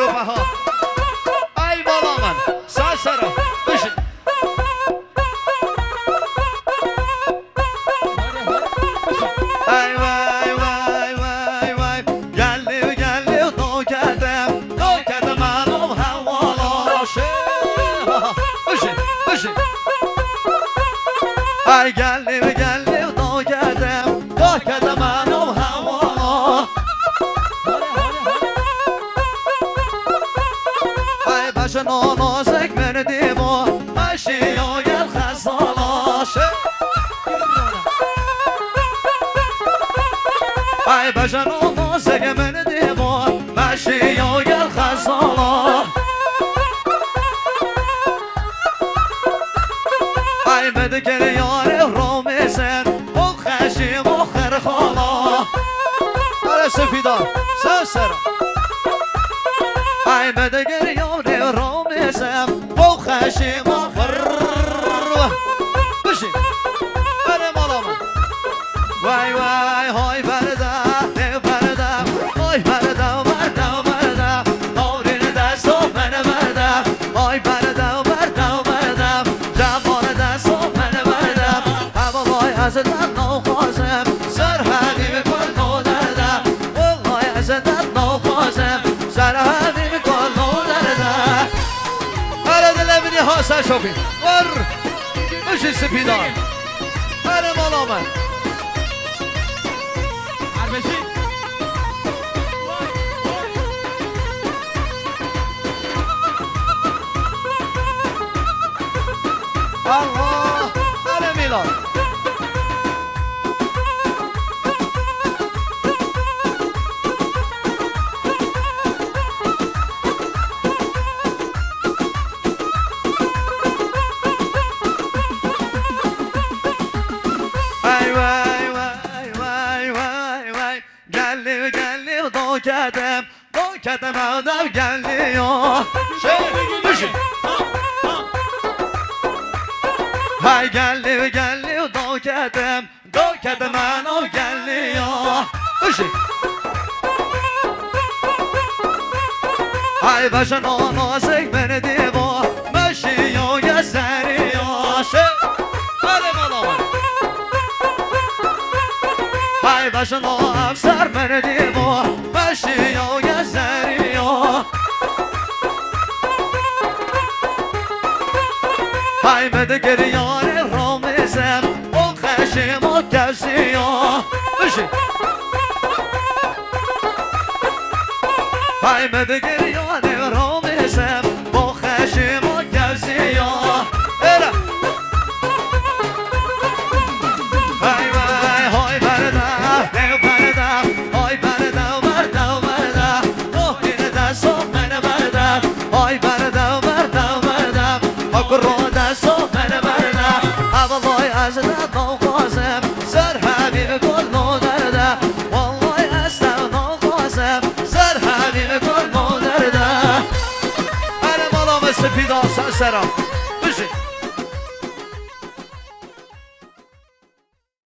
اروپا ها ای بالا من ساسرا بشین ای وای وای وای وای گلی گلی دو کردم منو حوالا بشین بشین ای گلی گلی دو کردم منو حوالا ای بشن نازک بردی با اشیای الخزالاش ای بشن نازک بردی با اشیای الخزالاش ای بدکر یار رومیزن و خشی مخر خالا آره سفیدار سسر ای بدکر یار رومیزن و خشی مخر بشی بره مالا من وای وای های برده برده های برده برده برده نورین دست و من برده های برده برده برده جوان دست و من برده هوای از دست نخوازم سر حقیم کن نو درده والله از دست نخوازم سر حقیم کن نو درده هره دل بینی ها سر شوفی ور بشی سپیدار هره مالا من الله هره میلاد ای وای وای وای وای وای گلی گلی دو کردم آدم گلی بشین های گلی گلی دو کردم منو گلی بشین های بشن نازک بردی با مشی و یه سری بله مالا من های بشن افسر بردی با مشی و یه سری های بدکر یار رومیزم و خشم و کسی بشین های بدکر یار رومیزم و خشم و کسی برم های وای های برده های برده برده نوکین دست و من برده های برده حق رو دست و من برده والله از دست نخوازم سر حبیب کل نو درده والله از دست نخوازم سر حبیب کل نو درده هر مالا مثل پیدا سرم